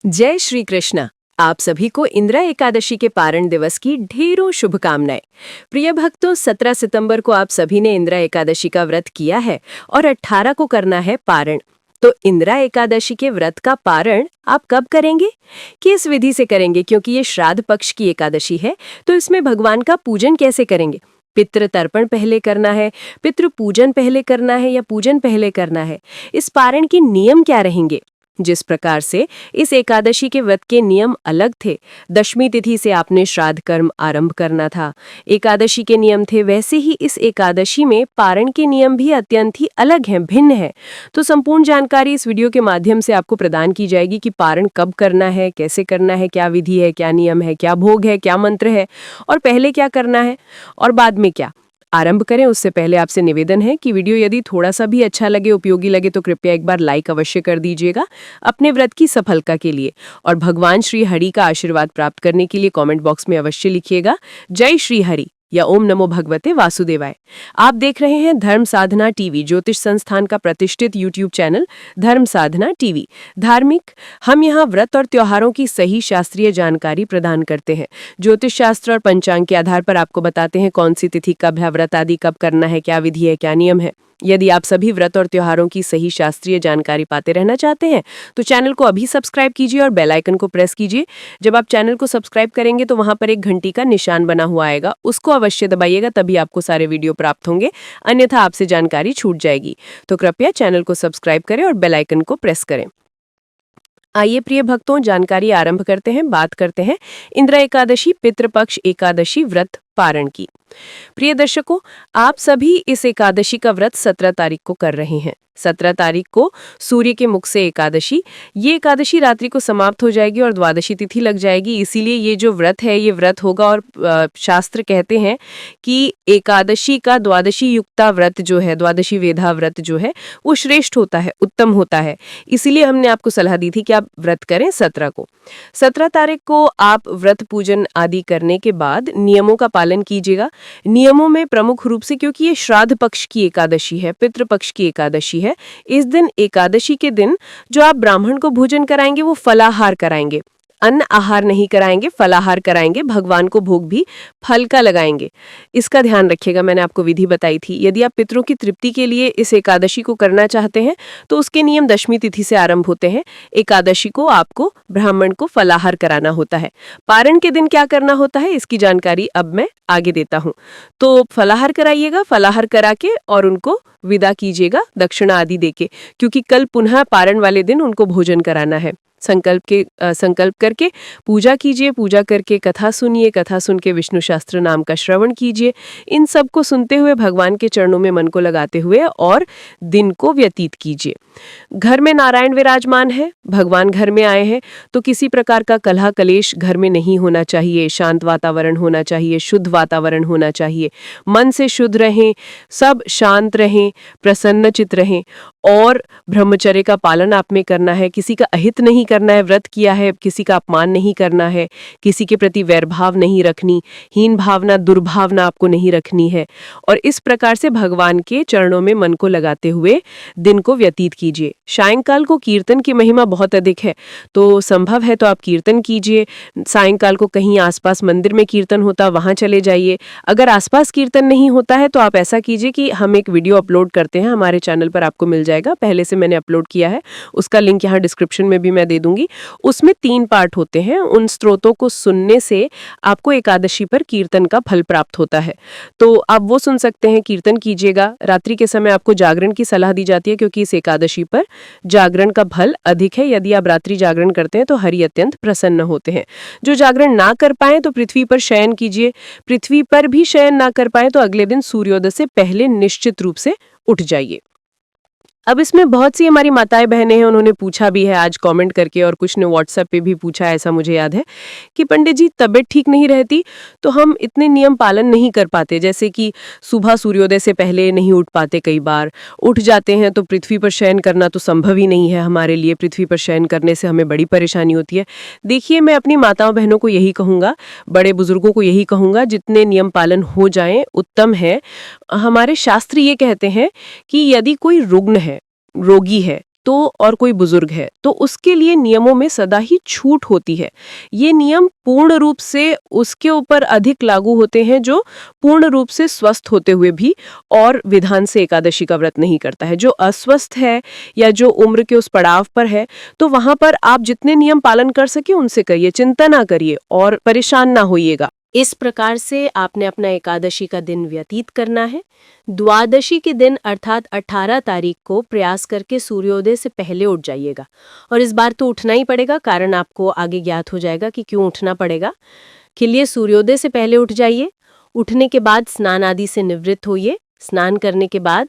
जय श्री कृष्ण। आप सभी को इंदिरा एकादशी के पारण दिवस की ढेरों शुभकामनाएं। प्रिय भक्तों, 17 सितंबर को आप सभी ने इंदिरा एकादशी का व्रत किया है और 18 को करना है पारण। तो इंदिरा एकादशी के व्रत का पारण आप कब करेंगे, किस विधि से करेंगे? क्योंकि ये श्राद्ध पक्ष की एकादशी है, तो इसमें भगवान का पूजन कैसे करेंगे? पितृ तर्पण पहले करना है, पितृ पूजन पहले करना है या पूजन पहले करना है? इस पारण के नियम क्या रहेंगे? जिस प्रकार से इस एकादशी के व्रत के नियम अलग थे, दशमी तिथि से आपने श्राद्ध कर्म आरंभ करना था, एकादशी के नियम थे, वैसे ही इस एकादशी में पारण के नियम भी अत्यंत ही अलग हैं, भिन्न है। तो संपूर्ण जानकारी इस वीडियो के माध्यम से आपको प्रदान की जाएगी कि पारण कब करना है, कैसे करना है, क्या विधि है, क्या नियम है, क्या भोग है, क्या मंत्र है और पहले क्या करना है और बाद में क्या। आरंभ करें उससे पहले आपसे निवेदन है कि वीडियो यदि थोड़ा सा भी अच्छा लगे, उपयोगी लगे तो कृपया एक बार लाइक अवश्य कर दीजिएगा अपने व्रत की सफलता के लिए, और भगवान श्री हरि का आशीर्वाद प्राप्त करने के लिए कमेंट बॉक्स में अवश्य लिखिएगा जय श्री हरि या ओम नमो भगवते वासुदेवाय। आप देख रहे हैं धर्म साधना टीवी, ज्योतिष संस्थान का प्रतिष्ठित यूट्यूब चैनल धर्म साधना टीवी। धार्मिक, हम यहाँ व्रत और त्योहारों की सही शास्त्रीय जानकारी प्रदान करते हैं। ज्योतिष शास्त्र और पंचांग के आधार पर आपको बताते हैं कौन सी तिथि कब है, व्रत आदि कब करना है, क्या विधि है, क्या नियम है। यदि आप सभी व्रत और त्योहारों की सही शास्त्रीय जानकारी पाते रहना चाहते हैं तो चैनल को अभी सब्सक्राइब कीजिए और बेल आइकन को प्रेस कीजिए। जब आप चैनल को सब्सक्राइब करेंगे तो वहां पर एक घंटी का निशान बना हुआ आएगा, उसको अवश्य दबाइएगा, तभी आपको सारे वीडियो प्राप्त होंगे, अन्यथा आपसे जानकारी छूट जाएगी। तो कृपया चैनल को सब्सक्राइब करें और बेल आइकन को प्रेस करें। आइए प्रिय भक्तों, जानकारी आरंभ करते हैं। बात करते हैं इंदिरा एकादशी पितृपक्ष एकादशी व्रत पारण की। प्रिय दर्शकों, आप सभी इस एकादशी का व्रत 17 तारीख को कर रहे हैं। 17 तारीख को सूर्य के मुख से एकादशी, ये एकादशी रात्रि को समाप्त हो जाएगी और द्वादशी तिथि लग जाएगी। इसीलिए ये जो व्रत है ये व्रत होगा, और शास्त्र कहते हैं कि एकादशी का द्वादशी युक्ता व्रत जो है, द्वादशी वेधा व्रत जो है वो श्रेष्ठ होता है, उत्तम होता है। इसीलिए हमने आपको सलाह दी थी कि आप व्रत करें 17 को। 17 तारीख को आप व्रत पूजन आदि करने के बाद नियमों का पालन कीजिएगा। नियमों में प्रमुख रूप से, क्योंकि ये श्राद्ध पक्ष की एकादशी है, पितृपक्ष की एकादशी है, इस दिन एकादशी के दिन जो आप ब्राह्मण को भोजन कराएंगे वो फलाहार कराएंगे, अन्न आहार नहीं कराएंगे, फलाहार कराएंगे। भगवान को भोग भी फल का लगाएंगे। इसका ध्यान रखिएगा, मैंने आपको विधि बताई थी। यदि आप पितरों की तृप्ति के लिए इस एकादशी को करना चाहते हैं तो उसके नियम दशमी तिथि से आरंभ होते हैं। एकादशी को आपको ब्राह्मण को फलाहार कराना होता है। पारण के दिन क्या करना होता है इसकी जानकारी अब मैं आगे देता हूँ। तो फलाहार कराइएगा, फलाहार करा के और उनको विदा कीजिएगा दक्षिणा आदि देके, क्योंकि कल पुनः पारण वाले दिन उनको भोजन कराना है। संकल्प करके पूजा कीजिए, पूजा करके कथा सुनिए, कथा सुन के विष्णु शास्त्र नाम का श्रवण कीजिए। इन सब को सुनते हुए भगवान के चरणों में मन को लगाते हुए और दिन को व्यतीत कीजिए। घर में नारायण विराजमान है, भगवान घर में आए हैं, तो किसी प्रकार का कलह कलेश घर में नहीं होना चाहिए। शांत वातावरण होना चाहिए, शुद्ध वातावरण होना चाहिए। मन से शुद्ध रहें, सब शांत रहें, प्रसन्नचित रहें और ब्रह्मचर्य का पालन आप में करना है। किसी का अहित नहीं करना है, व्रत किया है, किसी का अपमान नहीं करना है, किसी के प्रति वैरभाव नहीं रखनी, हीन भावना, दुर्भावना आपको नहीं रखनी है। और इस प्रकार से भगवान के चरणों में मन को लगाते हुए दिन को व्यतीत कीजिए। सायंकाल को कीर्तन की महिमा बहुत अधिक है, तो संभव है तो आप कीर्तन कीजिए। सायंकाल को कहीं आसपास मंदिर में कीर्तन होता, वहां चले जाइए। अगर आसपास कीर्तन नहीं होता है तो आप ऐसा कीजिए कि हम एक वीडियो अपलोड करते हैं, हमारे चैनल पर आपको मिल जाएगा, पहले से मैंने अपलोड किया है, उसका लिंक यहाँ डिस्क्रिप्शन में भी मैं दे दूंगी। उसमें 3 पार्ट होते हैं, उन स्त्रोतों को सुनने से आपको एकादशी पर कीर्तन का फल प्राप्त होता है, तो आप वो सुन सकते हैं, कीर्तन कीजिएगा। रात्रि के समय आपको जागरण की सलाह दी जाती है, क्योंकि इस एकादशी पर जागरण का फल अधिक है। यदि आप रात्रि जागरण करते हैं तो हरि अत्यंत प्रसन्न होते हैं। जो जागरण ना कर पाए तो पृथ्वी पर शयन कीजिए। पृथ्वी पर भी शयन ना कर पाए तो अगले दिन सूर्योदय से पहले निश्चित रूप से उठ जाइए। अब इसमें बहुत सी हमारी माताएं बहनें हैं, उन्होंने पूछा भी है आज कमेंट करके, और कुछ ने व्हाट्सएप पे भी पूछा, ऐसा मुझे याद है कि पंडित जी तबीयत ठीक नहीं रहती तो हम इतने नियम पालन नहीं कर पाते, जैसे कि सुबह सूर्योदय से पहले नहीं उठ पाते, कई बार उठ जाते हैं तो पृथ्वी पर शयन करना तो संभव ही नहीं है हमारे लिए। पृथ्वी पर शयन करने से हमें बड़ी परेशानी होती है। देखिए, मैं अपनी माताओं बहनों को यही कहूँगा, बड़े बुजुर्गों को यही कहूँगा, जितने नियम पालन हो जाएं उत्तम है। हमारे शास्त्र ये कहते हैं कि यदि कोई रुग्ण है, रोगी है, तो और कोई बुजुर्ग है तो उसके लिए नियमों में सदा ही छूट होती है। ये नियम पूर्ण रूप से उसके ऊपर अधिक लागू होते हैं जो पूर्ण रूप से स्वस्थ होते हुए भी और विधान से एकादशी का व्रत नहीं करता है। जो अस्वस्थ है या जो उम्र के उस पड़ाव पर है, तो वहां पर आप जितने नियम पालन कर सके उनसे करिए, चिंता ना करिए और परेशान ना होइएगा। इस प्रकार से आपने अपना एकादशी का दिन व्यतीत करना है। द्वादशी के दिन अर्थात 18 तारीख को प्रयास करके सूर्योदय से पहले उठ जाइएगा। और इस बार तो उठना ही पड़ेगा, कारण आपको आगे ज्ञात हो जाएगा कि क्यों उठना पड़ेगा। के लिए सूर्योदय से पहले उठ जाइए। उठने के बाद स्नान आदि से निवृत्त होइए। स्नान करने के बाद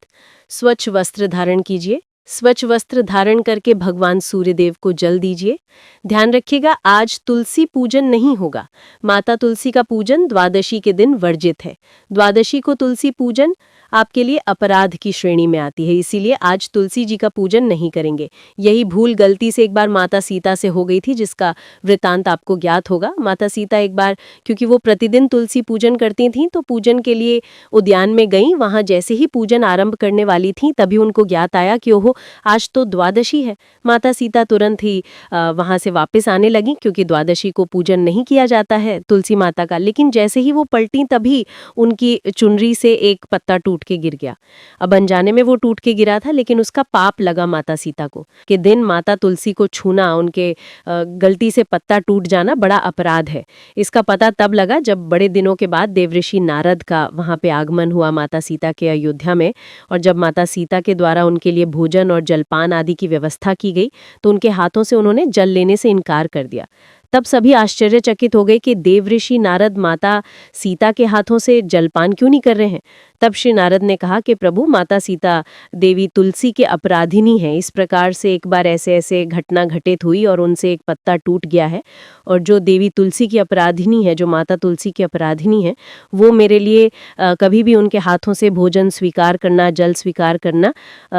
स्वच्छ वस्त्र धारण कीजिए। स्वच्छ वस्त्र धारण करके भगवान सूर्यदेव को जल दीजिए। ध्यान रखिएगा, आज तुलसी पूजन नहीं होगा। माता तुलसी का पूजन द्वादशी के दिन वर्जित है। द्वादशी को तुलसी पूजन आपके लिए अपराध की श्रेणी में आती है, इसीलिए आज तुलसी जी का पूजन नहीं करेंगे। यही भूल गलती से एक बार माता सीता से हो गई थी, जिसका वृतांत आपको ज्ञात होगा। माता सीता एक बार, क्योंकि वो प्रतिदिन तुलसी पूजन करती थीं, तो पूजन के लिए उद्यान में गईं। वहां जैसे ही पूजन आरंभ करने वाली थीं, तभी उनको ज्ञात आया कि ओहो, आज तो द्वादशी है। माता सीता तुरंत ही वहां से वापस आने लगी, क्योंकि द्वादशी को पूजन नहीं किया जाता है तुलसी माता का। लेकिन जैसे ही वो पलटी, तभी उनकी चुनरी से एक पत्ता टूट के गिर गया। अब अनजाने में वो टूट के गिरा था, लेकिन उसका पाप लगा माता सीता को कि दिन माता तुलसी को छूना, उनके गलती से पत्ता टूट जाना बड़ा अपराध है। इसका पता तब लगा जब बड़े दिनों के बाद देवऋषि नारद का वहां पे आगमन हुआ माता सीता के अयोध्या में। और जब माता सीता के द्वारा उनके लिए भोजन और जलपान आदि की व्यवस्था की गई, तो उनके हाथों से उन्होंने जल लेने से इनकार कर दिया। तब सभी आश्चर्यचकित हो गए कि देवऋषि नारद माता सीता के हाथों से जलपान क्यों नहीं कर रहे हैं। तब श्री नारद ने कहा कि प्रभु, माता सीता देवी तुलसी के अपराधिनी हैं। इस प्रकार से एक बार ऐसे ऐसे घटना घटित हुई और उनसे एक पत्ता टूट गया है। और जो देवी तुलसी की अपराधिनी है, जो माता तुलसी की अपराधिनी है, वो मेरे लिए कभी भी उनके हाथों से भोजन स्वीकार करना, जल स्वीकार करना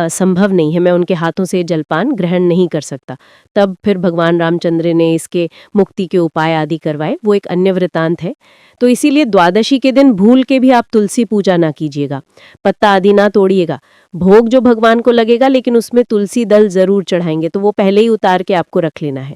संभव नहीं है। मैं उनके हाथों से जलपान ग्रहण नहीं कर सकता। तब फिर भगवान रामचंद्र ने इसके मुक्ति के उपाय आदि करवाए, वो एक अन्य वृतांत है। तो इसीलिए द्वादशी के दिन भूल के भी आप तुलसी पूजा ना कीजिएगा, पत्ता आदि ना तोड़िएगा। भोग जो भगवान को लगेगा, लेकिन उसमें तुलसी दल जरूर चढ़ाएंगे, तो वो पहले ही उतार के आपको रख लेना है।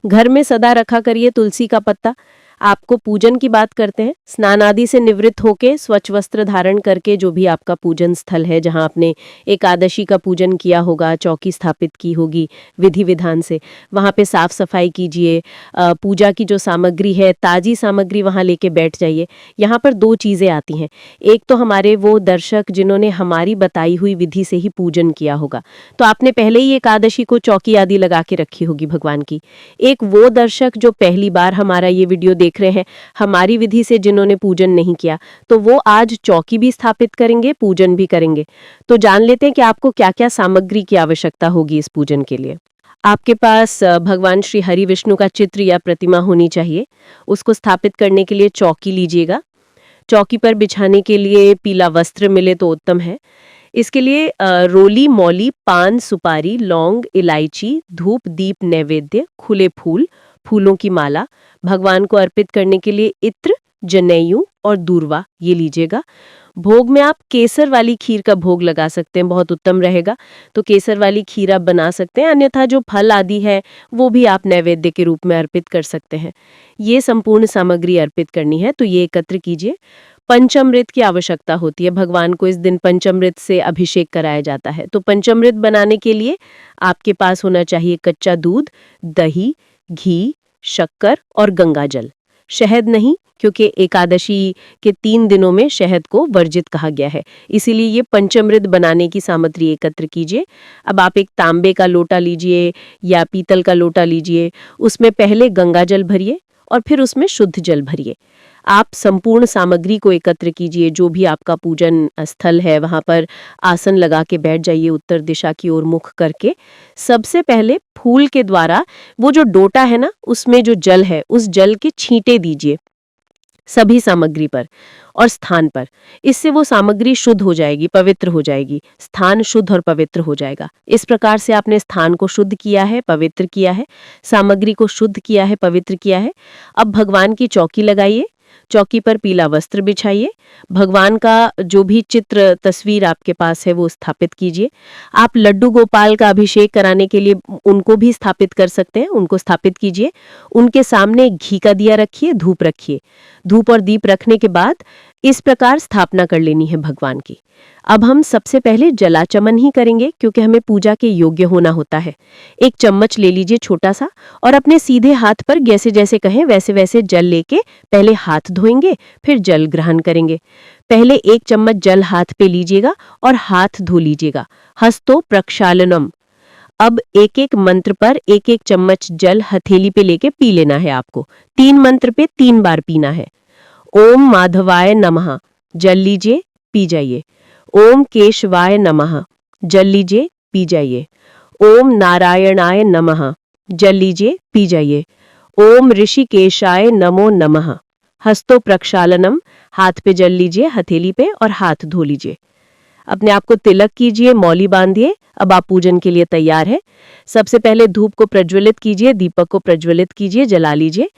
घर में सदा रखा करिए तुलसी का पत्ता। आपको पूजन की बात करते हैं। स्नान आदि से निवृत्त होके स्वच्छ वस्त्र धारण करके, जो भी आपका पूजन स्थल है जहां आपने एकादशी का पूजन किया होगा, चौकी स्थापित की होगी विधि विधान से, वहां पे साफ सफाई कीजिए। पूजा की जो सामग्री है, ताजी सामग्री वहां लेके बैठ जाइए। यहाँ पर दो चीजें आती हैं। एक तो हमारे वो दर्शक जिन्होंने हमारी बताई हुई विधि से ही पूजन किया होगा, तो आपने पहले ही एकादशी को चौकी आदि लगा के रखी होगी भगवान की। एक वो दर्शक जो पहली बार हमारा ये वीडियो देख रहे हैं, हमारी विधि से जिन्होंने पूजन नहीं किया, तो वो आज चौकी भी स्थापित करेंगे, पूजन भी करेंगे। तो जान लेते हैं कि आपको क्या क्या सामग्री की आवश्यकता होगी इस पूजन के लिए। आपके पास भगवान श्री हरि विष्णु का चित्र या प्रतिमा होनी चाहिए। उसको स्थापित करने के लिए चौकी लीजिएगा। चौकी पर बिछाने के लिए पीला वस्त्र मिले तो उत्तम है। इसके लिए रोली, मौली, पान, सुपारी, लौंग, इलायची, धूप, दीप, नैवेद्य, खुले फूल, फूलों की माला, भगवान को अर्पित करने के लिए इत्र, जनेऊ और दूर्वा, ये लीजिएगा। भोग में आप केसर वाली खीर का भोग लगा सकते हैं, बहुत उत्तम रहेगा। तो केसर वाली खीर आप बना सकते हैं, अन्यथा जो फल आदि है वो भी आप नैवेद्य के रूप में अर्पित कर सकते हैं। ये संपूर्ण सामग्री अर्पित करनी है, तो ये एकत्र कीजिए। पंचामृत की आवश्यकता होती है। भगवान को इस दिन पंचामृत से अभिषेक कराया जाता है। तो पंचामृत बनाने के लिए आपके पास होना चाहिए कच्चा दूध, दही, घी, शक्कर और गंगा जल। शहद नहीं, क्योंकि एकादशी के 3 दिनों में शहद को वर्जित कहा गया है। इसीलिए ये पंचामृत बनाने की सामग्री एकत्र कीजिए। अब आप एक तांबे का लोटा लीजिए या पीतल का लोटा लीजिए। उसमें पहले गंगा जल भरिए और फिर उसमें शुद्ध जल भरिए। आप संपूर्ण सामग्री को एकत्र कीजिए। जो भी आपका पूजन स्थल है, वहां पर आसन लगा के बैठ जाइए, उत्तर दिशा की ओर मुख करके। सबसे पहले फूल के द्वारा वो जो डोटा है ना, उसमें जो जल है, उस जल के छींटे दीजिए सभी सामग्री पर और स्थान पर। इससे वो सामग्री शुद्ध हो जाएगी, पवित्र हो जाएगी। स्थान शुद्ध और पवित्र हो जाएगा। इस प्रकार से आपने स्थान को शुद्ध किया है, पवित्र किया है, सामग्री को शुद्ध किया है, पवित्र किया है। अब भगवान की चौकी लगाइए। चौकी पर पीला वस्त्र बिछाइए। भगवान का जो भी चित्र तस्वीर आपके पास है वो स्थापित कीजिए। आप लड्डू गोपाल का अभिषेक कराने के लिए उनको भी स्थापित कर सकते हैं, उनको स्थापित कीजिए। उनके सामने घी का दिया रखिए, धूप रखिए। धूप और दीप रखने के बाद इस प्रकार स्थापना कर लेनी है भगवान की। अब हम सबसे पहले जलाचमन ही करेंगे क्योंकि हमें पूजा के योग्य होना होता है। एक चम्मच ले लीजिए छोटा सा और अपने सीधे हाथ पर जैसे जैसे कहें वैसे वैसे जल लेके पहले हाथ धोएंगे, फिर जल ग्रहण करेंगे। पहले 1 चम्मच जल हाथ पे लीजिएगा और हाथ धो लीजिएगा। हस्तो प्रक्षालनम। अब एक एक मंत्र पर एक एक चम्मच जल हथेली पे लेके पी लेना है आपको। 3 मंत्र पे 3 बार पीना है। ओम माधवाय नमः, जल लीजिए, पी जाइए। ओम केशवाय नमः, जल लीजिए, पी जाइए। ओम नारायणाय नमः, जल लीजिए, पी जाइए। ओम ऋषिकेशाय नमो नमः। हस्तो प्रक्षालनम, हाथ पे जल लीजिए हथेली पे और हाथ धो लीजिए। अपने आप को तिलक कीजिए, मौली बांधिए। अब आप पूजन के लिए तैयार है। सबसे पहले धूप को प्रज्वलित कीजिए, दीपक को प्रज्वलित कीजिए, जला लीजिए।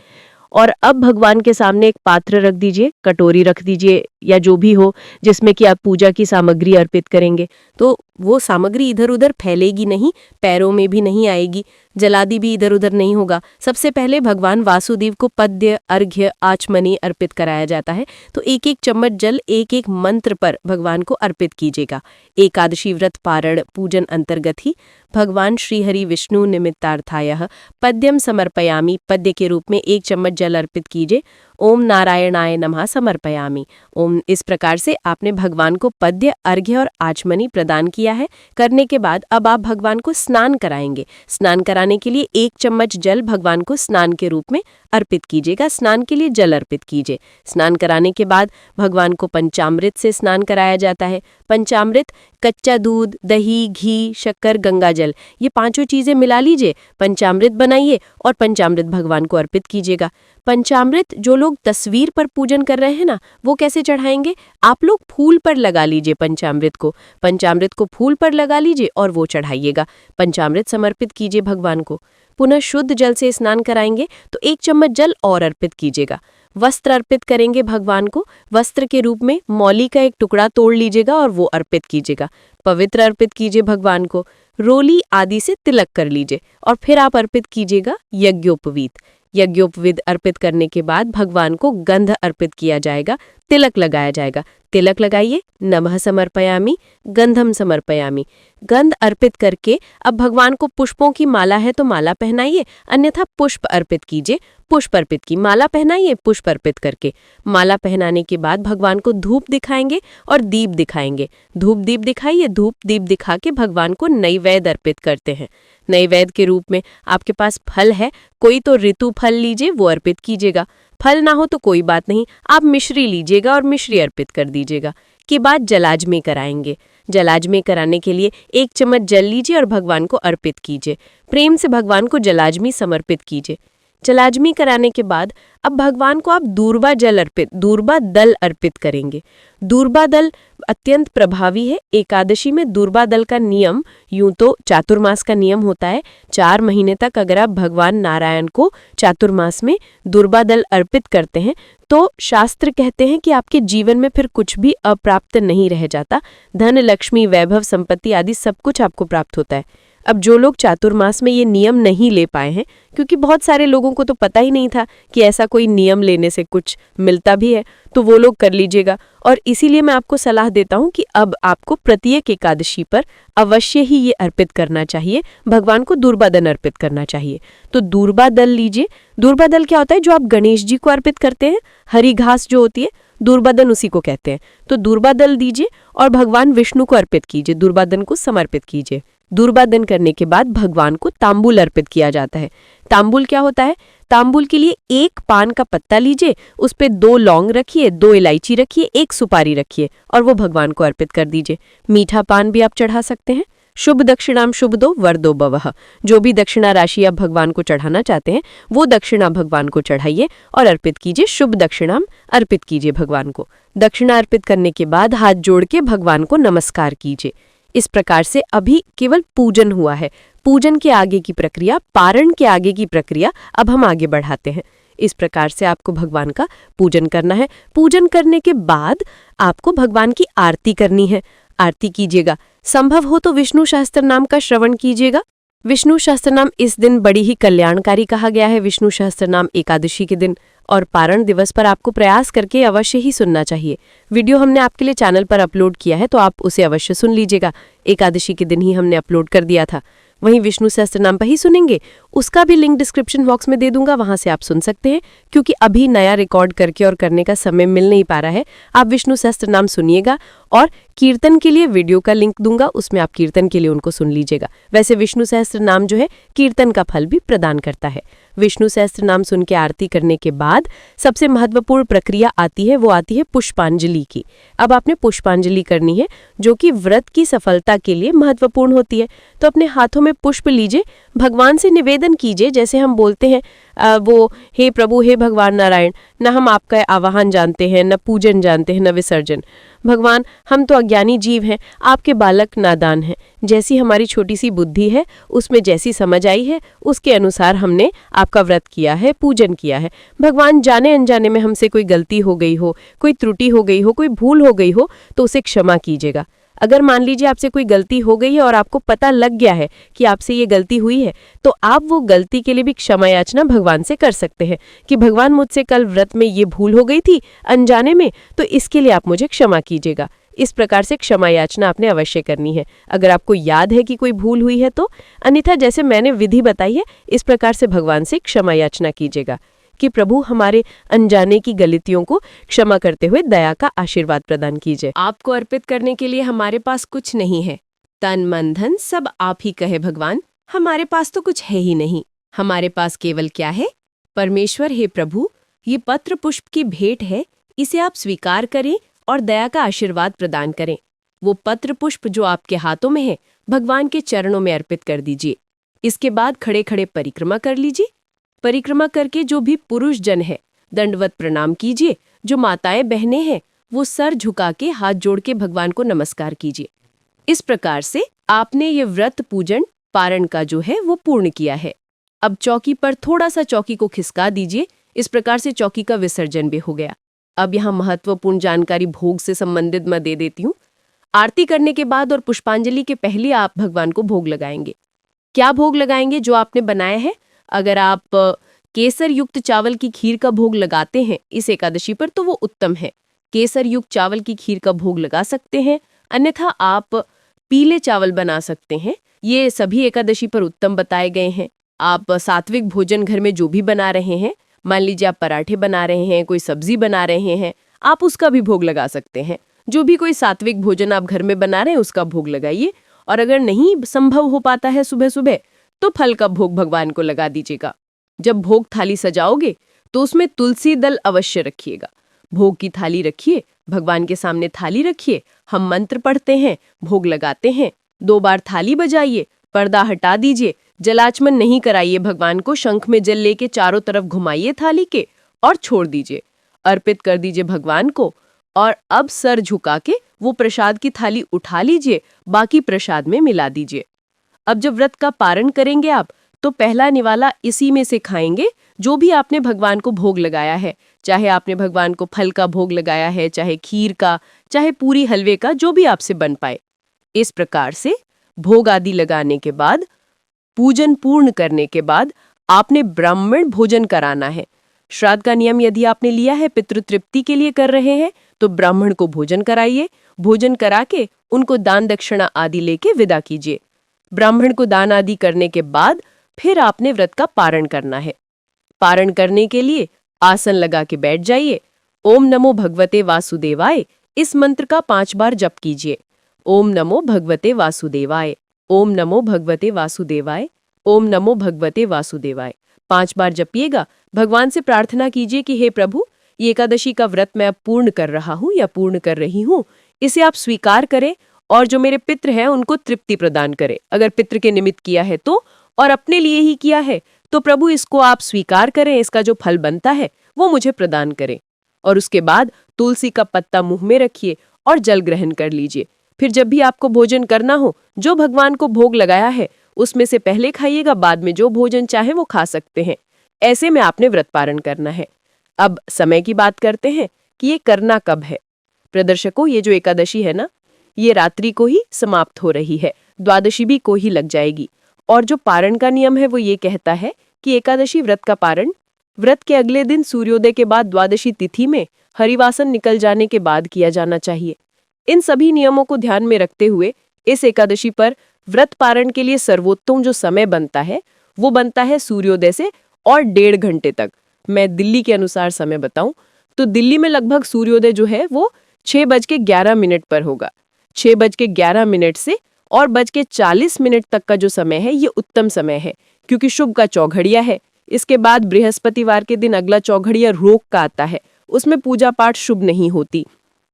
और अब भगवान के सामने एक पात्र रख दीजिए, कटोरी रख दीजिए या जो भी हो जिसमें कि आप पूजा की सामग्री अर्पित करेंगे। तो वो सामग्री इधर उधर फैलेगी नहीं, पैरों में भी नहीं आएगी, जलादि भी इधर उधर नहीं होगा। सबसे पहले भगवान वासुदेव को पद्य, अर्घ्य, आचमनी अर्पित कराया जाता है। तो एक एक चम्मच जल एक एक मंत्र पर भगवान को अर्पित कीजिएगा। एकादशी व्रत पारण पूजन अंतर्गत ही भगवान श्रीहरि विष्णु निमित्तार्थायः पद्यम समर्पयामि, पद्य के रूप में 1 चम्मच जल अर्पित कीजिए। ओम नारायणाय नमः समर्पयामि। ओम, इस प्रकार से आपने भगवान को पद्य, अर्घ्य और आचमनी प्रदान किया है। करने के बाद अब आप भगवान को स्नान कराएंगे। स्नान कराने के लिए 1 चम्मच जल भगवान को स्नान के रूप में अर्पित कीजिएगा। स्नान के लिए जल अर्पित कीजिए। स्नान कराने के बाद भगवान को पंचामृत से स्नान कराया जाता है। पंचामृत कच्चा दूध, दही, घी, शक्कर, गंगा जल, ये 5 चीजें मिला लीजिए, पंचामृत बनाइए और पंचामृत भगवान को अर्पित कीजिएगा। पंचामृत जो लोग तस्वीर पर पूजन कर रहे हैं ना, वो कैसे चढ़ाएंगे? आप लोग फूल पर लगा लीजिए पंचामृत को। पंचामृत को फूल पर लगा लीजिए और वो चढ़ाइएगा। पंचामृत समर्पित कीजिए भगवान को। पुनः शुद्ध जल से स्नान कराएंगे तो 1 चम्मच जल और अर्पित कीजिएगा। वस्त्र अर्पित करेंगे भगवान को। वस्त्र के रूप में मौली का एक टुकड़ा तोड़ लीजिएगा और वो अर्पित कीजिएगा। पवित्र अर्पित कीजिए भगवान को। रोली आदि से तिलक कर लीजिए और फिर आप अर्पित कीजिएगा यज्ञोपवीत। यज्ञोपवीत अर्पित करने के बाद भगवान को गंध अर्पित किया जाएगा, तिलक लगाया जाएगा। तिलक लगाइए, नमः समर्पयामि, गंधम समर्पयामि। गंध अर्पित करके अब भगवान को पुष्पों की माला है तो माला पहनाइए, अन्यथा पुष्प अर्पित कीजिए। पुष्प अर्पित की माला पहनाइए पुष्प अर्पित करके। माला पहनाने के बाद भगवान को धूप दिखाएंगे और दीप दिखाएंगे। धूप दीप दिखाइए, धूप दीप दिखा के भगवान को नैवेद्य अर्पित करते हैं। नैवेद्य के रूप में आपके पास फल है, कोई तो ऋतु फल लीजिए, वो अर्पित कीजिएगा। फल ना हो तो कोई बात नहीं, आप मिश्री लीजिएगा और मिश्री अर्पित कर दीजिएगा। के बाद जलाजमे कराएंगे। जलाजमे कराने के लिए 1 चम्मच जल लीजिए और भगवान को अर्पित कीजिए। प्रेम से भगवान को जलाजमी समर्पित कीजिए। जलाजमी कराने के बाद अब भगवान को आप दूर्वा दल अर्पित करेंगे। दूर्वा दल अत्यंत प्रभावी है। एकादशी में दूर्वा दल का नियम, यूं तो चातुर्मास का नियम होता है, 4 महीने तक अगर आप भगवान नारायण को चातुर्मास में दूर्वा दल अर्पित करते हैं तो शास्त्र कहते हैं कि आपके जीवन में फिर कुछ भी अप्राप्त नहीं रह जाता। धन, लक्ष्मी, वैभव, संपत्ति आदि सब कुछ आपको प्राप्त होता है। अब जो लोग चातुर्मास में ये नियम नहीं ले पाए हैं, क्योंकि बहुत सारे लोगों को तो पता ही नहीं था कि ऐसा कोई नियम लेने से कुछ मिलता भी है, तो वो लोग कर लीजिएगा। और इसीलिए मैं आपको सलाह देता हूँ कि अब आपको प्रत्येक एकादशी पर अवश्य ही ये अर्पित करना चाहिए, भगवान को दूर्वा दल अर्पित करना चाहिए। तो दूर्वा दल लीजिए। दूर्वा दल क्या होता है? जो आप गणेश जी को अर्पित करते हैं, हरी घास जो होती है, दूर्वादन उसी को कहते हैं। तो दूर्वादल दीजिए और भगवान विष्णु को अर्पित कीजिए, दूर्वादन को समर्पित कीजिए। दूर्वादन करने के बाद भगवान को तांबुल अर्पित किया जाता है। तांबुल क्या होता है? तांबुल के लिए 1 पान का पत्ता लीजिए, उस पे 2 लौंग रखिए, 2 इलायची रखिए, 1 सुपारी रखिए और वो भगवान को अर्पित कर दीजिए। मीठा पान भी आप चढ़ा सकते हैं। शुभ दक्षिणाम शुभ दो वरदो भवः। जो भी दक्षिणा राशि आप भगवान को चढ़ाना चाहते हैं वो दक्षिणा भगवान को चढ़ाइए और अर्पित कीजिए। शुभ दक्षिणाम अर्पित कीजिए भगवान को। दक्षिणा अर्पित करने के बाद हाथ जोड़ के भगवान को नमस्कार कीजिए। इस प्रकार से अभी केवल पूजन हुआ है। पूजन के आगे की प्रक्रिया, पारण के आगे की प्रक्रिया अब हम आगे बढ़ाते हैं। इस प्रकार से आपको भगवान का पूजन करना है। पूजन करने के बाद आपको भगवान की आरती करनी है। आरती कीजिएगा, संभव हो तो विष्णु सहस्त्र नाम का श्रवण कीजिएगा। विष्णु सहस्त्र नाम इस दिन बड़ी ही कल्याणकारी कहा गया है, विष्णु सहस्त्र नाम एकादशी के दिन, और पारण दिवस पर आपको प्रयास करके अवश्य ही सुनना चाहिए। वीडियो हमने आपके लिए चैनल पर अपलोड किया है, तो आप उसे अवश्य सुन लीजिएगा। एकादशी के दिन ही हमने अपलोड कर दिया था। वहीं विष्णु सहस्त्र नाम पर ही सुनेंगे, उसका भी लिंक डिस्क्रिप्शन बॉक्स में दे दूंगा, वहां से आप सुन सकते हैं। क्योंकि अभी नया रिकॉर्ड करके और करने का समय मिल नहीं पा रहा है, आप विष्णु सहस्त्र नाम सुनिएगा, और कीर्तन के लिए वीडियो का लिंक दूंगा, उसमें आप कीर्तन के लिए उनको सुन लीजिएगा। वैसे विष्णु सहस्त्र नाम जो है कीर्तन का फल भी प्रदान करता है। विष्णु सहस्त्र नाम सुन के आरती करने के बाद सबसे महत्वपूर्ण प्रक्रिया आती है, वो आती है पुष्पांजलि की। अब आपने पुष्पांजलि करनी है, जो कि व्रत की सफलता के लिए महत्वपूर्ण होती है। तो अपने हाथों में पुष्प लीजिए, भगवान से निवेदन कीजिए, जैसे हम बोलते हैं वो हे प्रभु, हे भगवान नारायण, न हम आपका आवाहन जानते हैं, न पूजन जानते हैं, न विसर्जन। भगवान, हम तो अज्ञानी जीव हैं, आपके बालक नादान हैं। जैसी हमारी छोटी सी बुद्धि है, उसमें जैसी समझ आई है, उसके अनुसार हमने आपका व्रत किया है, पूजन किया है। भगवान, जाने अनजाने में हमसे कोई गलती हो गई हो, कोई त्रुटि हो गई हो, कोई भूल हो गई हो, तो उसे क्षमा कीजिएगा। अगर मान लीजिए आपसे कोई गलती हो गई है और आपको पता लग गया है कि आपसे ये गलती हुई है, तो आप वो गलती के लिए भी क्षमा याचना भगवान से कर सकते हैं कि भगवान, मुझसे कल व्रत में ये भूल हो गई थी अनजाने में, तो इसके लिए आप मुझे क्षमा कीजिएगा। इस प्रकार से क्षमा याचना आपने अवश्य करनी है, अगर आपको याद है कि कोई भूल हुई है तो। अन्यथा जैसे मैंने विधि बताई है, इस प्रकार से भगवान से क्षमा याचना कीजिएगा कि प्रभु, हमारे अनजाने की गलतियों को क्षमा करते हुए दया का आशीर्वाद प्रदान कीजिए। आपको अर्पित करने के लिए हमारे पास कुछ नहीं है, तन मन धन सब आप ही कहे भगवान, हमारे पास तो कुछ है ही नहीं। हमारे पास केवल क्या है? परमेश्वर, हे प्रभु, ये पत्र पुष्प की भेंट है, इसे आप स्वीकार करें और दया का आशीर्वाद प्रदान करें। वो पत्र पुष्प जो आपके हाथों में है, भगवान के चरणों में अर्पित कर दीजिए। इसके बाद खड़े खड़े परिक्रमा कर लीजिए। परिक्रमा करके जो भी पुरुष जन है, दंडवत प्रणाम कीजिए। जो माताएं बहनें हैं, वो सर झुका के हाथ जोड़ के भगवान को नमस्कार कीजिए। इस प्रकार से आपने ये व्रत पूजन पारण का जो है वो पूर्ण किया है। अब चौकी पर थोड़ा सा चौकी को खिसका दीजिए। इस प्रकार से चौकी का विसर्जन भी हो गया। अब यहाँ महत्वपूर्ण जानकारी भोग से संबंधित मैं दे देती हूँ। आरती करने के बाद और पुष्पांजलि के पहले आप भगवान को भोग लगाएंगे। क्या भोग लगाएंगे? जो आपने बनाया है। अगर आप केसर युक्त चावल की खीर का भोग लगाते हैं इस एकादशी पर, तो वो उत्तम है। केसर युक्त चावल की खीर का भोग लगा सकते हैं, अन्यथा आप पीले चावल बना सकते हैं। ये सभी एकादशी पर उत्तम बताए गए हैं। आप सात्विक भोजन घर में जो भी बना रहे हैं, मान लीजिए आप पराठे बना रहे हैं, कोई सब्जी बना रहे हैं, आप उसका भी भोग लगा सकते हैं। जो भी कोई सात्विक भोजन आप घर में बना रहे हैं उसका भोग लगाइए। और अगर नहीं संभव हो पाता है सुबह सुबह, तो फल का भोग भगवान को लगा दीजिएगा। जब भोग थाली सजाओगे तो उसमें तुलसी दल अवश्य रखिएगा। भोग की थाली रखिए, भगवान के सामने थाली रखिए, हम मंत्र पढ़ते हैं, भोग लगाते हैं। 2 बार थाली बजाइए, पर्दा हटा दीजिए, जलाचमन नहीं कराइए भगवान को। शंख में जल लेके चारों तरफ घुमाइए थाली के और छोड़ दीजिए। अर्पित कर दीजिए भगवान को। और अब सर झुका के वो प्रसाद की थाली उठा लीजिए, बाकी प्रसाद में मिला दीजिए। अब जब व्रत का पारण करेंगे आप, तो पहला निवाला इसी में से खाएंगे जो भी आपने भगवान को भोग लगाया है। चाहे आपने भगवान को फल का भोग लगाया है, चाहे खीर का, चाहे पूरी हलवे का, जो भी आपसे बन पाए। इस प्रकार से भोग आदि लगाने के बाद, पूजन पूर्ण करने के बाद आपने ब्राह्मण भोजन कराना है। श्राद्ध का नियम यदि आपने लिया है, पितृ तृप्ति के लिए कर रहे हैं, तो ब्राह्मण को भोजन कराइए। भोजन करा के उनको दान दक्षिणा आदि लेके विदा कीजिए। ब्राह्मण को दान आदि करने के बाद फिर आपने व्रत का पारण करना है। पारण करने के लिए आसन लगा के बैठ जाइए। ओम नमो भगवते वासुदेवाय, इस मंत्र का 5 बार जप कीजिए। ओम नमो भगवते वासुदेवाय, ओम नमो भगवते वासुदेवाय, ओम नमो भगवते वासुदेवाय 5 बार जपिएगा। भगवान से प्रार्थना कीजिए कि हे प्रभु, ये एकादशी का व्रत मैं अब पूर्ण कर रहा हूँ या पूर्ण कर रही हूँ, इसे आप स्वीकार करें और जो मेरे पितृ हैं उनको तृप्ति प्रदान करें। अगर पितृ के निमित्त किया है तो, और अपने लिए ही किया है तो प्रभु इसको आप स्वीकार करें, इसका जो फल बनता है वो मुझे प्रदान करें। और उसके बाद तुलसी का पत्ता मुंह में रखिए और जल ग्रहण कर लीजिए। फिर जब भी आपको भोजन करना हो, जो भगवान को भोग लगाया है उसमें से पहले खाइएगा, बाद में जो भोजन चाहे वो खा सकते हैं। ऐसे में आपने व्रत पारण करना है। अब समय की बात करते हैं कि ये करना कब है। प्रदर्शकों, ये जो एकादशी है ना, ये रात्रि को ही समाप्त हो रही है, द्वादशी भी को ही लग जाएगी। और जो पारण का नियम है वो ये कहता है कि एकादशी व्रत का पारण व्रत के अगले दिन सूर्योदय के बाद द्वादशी तिथि में हरिवासन निकल जाने के बाद किया जाना चाहिए। इन सभी नियमों को ध्यान में रखते हुए इस एकादशी पर व्रत पारण के लिए सर्वोत्तम जो समय बनता है वो बनता है सूर्योदय से और 1.5 घंटे तक। मैं दिल्ली के अनुसार समय बताऊं तो दिल्ली में लगभग सूर्योदय जो है वो 6:11 पर होगा। 6:11 से और 40 तक का जो समय है ये उत्तम समय है, क्योंकि शुभ का चौघड़िया है। इसके बाद बृहस्पतिवार के दिन अगला चौघड़िया रोग का आता है, उसमें पूजा पाठ शुभ नहीं होती।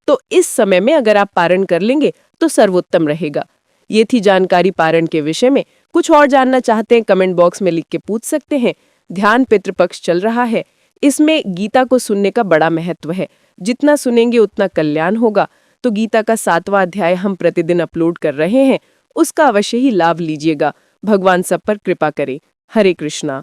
तो इस समय में अगर आप पारण कर लेंगे तो सर्वोत्तम रहेगा। ये थी जानकारी पारण के विषय में। कुछ और जानना चाहते हैं कमेंट बॉक्स में लिख के पूछ सकते हैं। ध्यान पितृपक्ष चल रहा है, इसमें गीता को सुनने का बड़ा महत्व है। जितना सुनेंगे उतना कल्याण होगा। तो गीता का 7वां अध्याय हम प्रतिदिन अपलोड कर रहे हैं, उसका अवश्य ही लाभ लीजिएगा। भगवान सब पर कृपा करे। हरे कृष्णा।